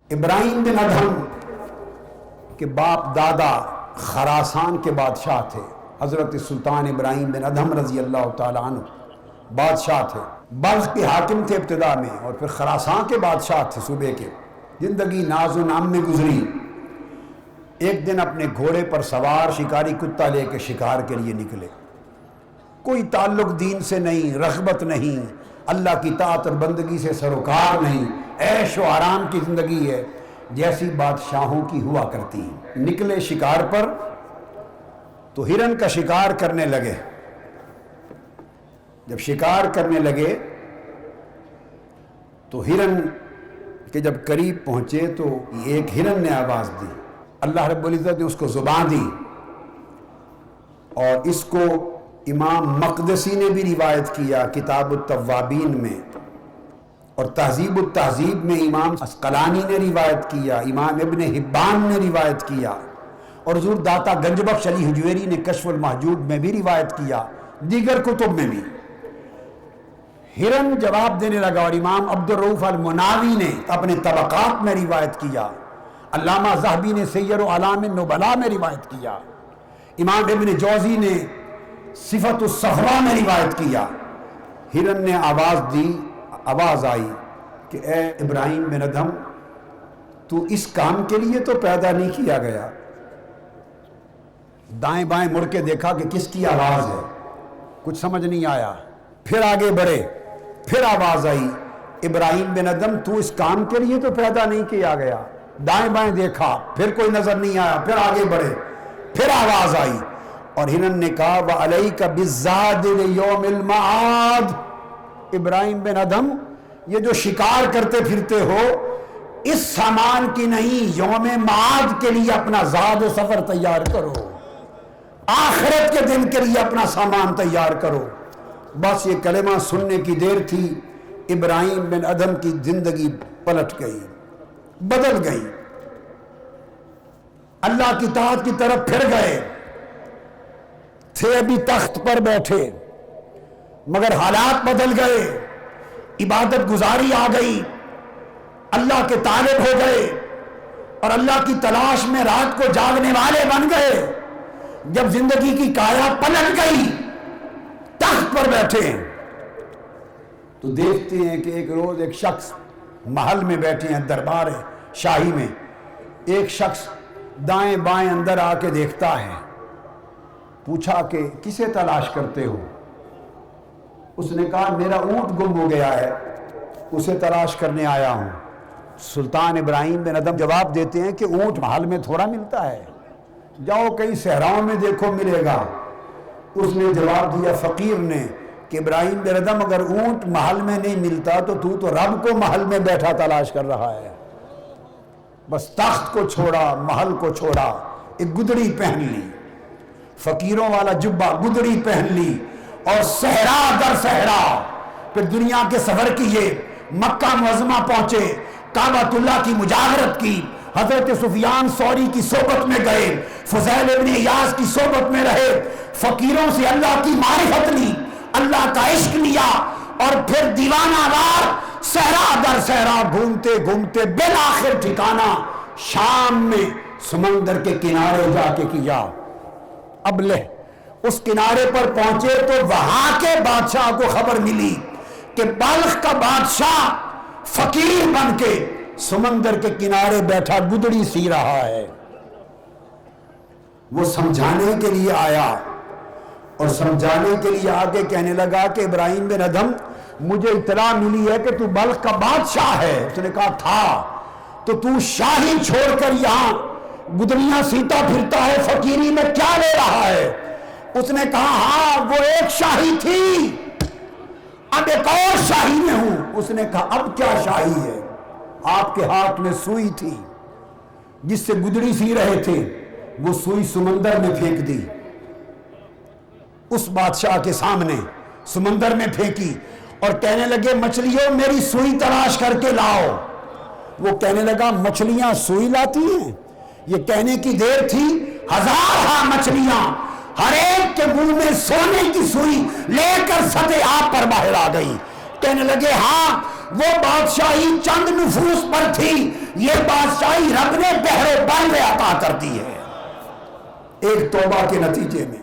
ابراہیم بن ادھم کے باپ دادا خراسان کے بادشاہ تھے. حضرت سلطان ابراہیم بن ادھم رضی اللہ تعالیٰ عنہ بادشاہ تھے. بلخ کے حاکم تھے ابتدا میں، اور پھر خراسان کے بادشاہ تھے صوبے کے. زندگی ناز و نام میں گزری. ایک دن اپنے گھوڑے پر سوار شکاری کتا لے کے شکار کے لیے نکلے. کوئی تعلق دین سے نہیں، رغبت نہیں، اللہ کی طاعت اور بندگی سے سروکار نہیں، عیش و آرام کی زندگی ہے جیسی بادشاہوں کی ہوا کرتی ہیں. نکلے شکار پر تو ہرن کا شکار کرنے لگے. جب شکار کرنے لگے تو ہرن کے جب قریب پہنچے تو ایک ہرن نے آواز دی. اللہ رب العزت نے اس کو زبان دی، اور اس کو امام مقدسی نے بھی روایت کیا کتاب التوابین میں، اور تہذیب التہذیب میں امام عسقلانی نے روایت کیا، امام ابن حبان نے روایت کیا، اور حضور داتا گنج بخش علی حجویری نے کشف المحجوب میں بھی روایت کیا، دیگر کتب میں بھی. ہرن جواب دینے لگا، اور امام عبد الرؤف المناوی نے اپنے طبقات میں روایت کیا، علامہ ذہبی نے سیر و اعلام النبلاء میں روایت کیا، امام ابن جوزی نے صفت الصفوہ میں روایت کیا. ہرن نے آواز دی، آواز آئی کہ اے ابراہیم بن ادھم، تو اس کام کے لیے تو پیدا نہیں کیا گیا. دائیں بائیں مڑ کے دیکھا کہ کس کی آواز ہے، کچھ سمجھ نہیں آیا. پھر آگے بڑھے، پھر آواز آئی، ابراہیم بن ادھم تو اس کام کے لیے تو پیدا نہیں کیا گیا. دائیں بائیں دیکھا، پھر کوئی نظر نہیں آیا. پھر آگے بڑھے، پھر آواز آئی، اور ہرن نے کہا وَعَلَيْكَ بِالزَّادِ لِيَوْمِ الْمَعَادِ. ابراہیم بن ادھم، یہ جو شکار کرتے پھرتے ہو، اس سامان کی نہیں، یوم معاد کے لیے اپنا زاد و سفر تیار کرو، آخرت کے دن کے لیے اپنا سامان تیار کرو. بس یہ کلمہ سننے کی دیر تھی، ابراہیم بن ادھم کی زندگی پلٹ گئی، بدل گئی. اللہ کی طاعت کی طرف پھر گئے. تھے ابھی تخت پر بیٹھے، مگر حالات بدل گئے. عبادت گزاری آ گئی، اللہ کے طالب ہو گئے، اور اللہ کی تلاش میں رات کو جاگنے والے بن گئے. جب زندگی کی کایا پلٹ گئی، تخت پر بیٹھے تو دیکھتے ہیں کہ ایک روز ایک شخص محل میں بیٹھے ہیں، دربار شاہی میں. ایک شخص دائیں بائیں اندر آ کے دیکھتا ہے. پوچھا کہ کسے تلاش کرتے ہو؟ اس نے کہا میرا اونٹ گم ہو گیا ہے، اسے تلاش کرنے آیا ہوں. سلطان ابراہیم بن ادھم جواب دیتے ہیں کہ اونٹ محل میں تھوڑا ملتا ہے، جاؤ کئی صحراؤں میں دیکھو ملے گا. اس نے جواب دیا فقیر نے کہ ابراہیم بن ادھم، اگر اونٹ محل میں نہیں ملتا تو رب کو محل میں بیٹھا تلاش کر رہا ہے. بس تخت کو چھوڑا، محل کو چھوڑا، ایک گدڑی پہن لی، فقیروں والا جبہ، گدڑی پہن لی، اور صحرا در صحرا پھر دنیا کے سفر کیے. مکہ معظمہ پہنچے، کعبۃ اللہ کی مجاورت کی، حضرت سفیان ثوری کی صحبت میں گئے، فضیل ابن ایاز کی صحبت میں رہے، فقیروں سے اللہ کی معرفت لی، اللہ کا عشق لیا، اور پھر دیوانہ وار صحرا در صحرا گھومتے گھومتے بالآخر ٹھکانہ شام میں سمندر کے کنارے جا کے کیا. اب لے اس کنارے پر پہنچے تو وہاں کے بادشاہ کو خبر ملی کہ بلخ کا بادشاہ فقیر بن کے سمندر کے کنارے بیٹھا گدڑی سی رہا ہے. وہ سمجھانے کے لیے آیا، اور سمجھانے کے لیے آگے کہنے لگا کہ ابراہیم بن ادھم، مجھے اطلاع ملی ہے کہ تو بلخ کا بادشاہ ہے. اس نے کہا تھا. تو شاہی چھوڑ کر یہاں گدڑیاں سیتا پھرتا ہے، فقیری میں کیا لے رہا ہے؟ اس نے کہا ہاں وہ ایک شاہی تھی، اب ایک اور شاہی میں ہوں. اس نے کہا اب کیا شاہی ہے؟ آپ کے ہاتھ میں سوئی تھی جس سے گدڑی سی رہے تھے، وہ سوئی سمندر میں پھینک دی. اس بادشاہ کے سامنے سمندر میں پھینکی، اور کہنے لگے مچھلیوں میری سوئی تلاش کر کے لاؤ. وہ کہنے لگا مچھلیاں سوئی لاتی ہیں؟ یہ کہنے کی دیر تھی، ہزارہ مچھلیاں ہر ایک کے منہ میں سونے کی سوئی لے کر سطح آب پر باہر آ گئی. کہنے لگے ہاں وہ بادشاہی چند نفوس پر تھی، یہ بادشاہی رب نے بحر و بر میں عطا کر دی ہے۔ ایک توبہ کے نتیجے میں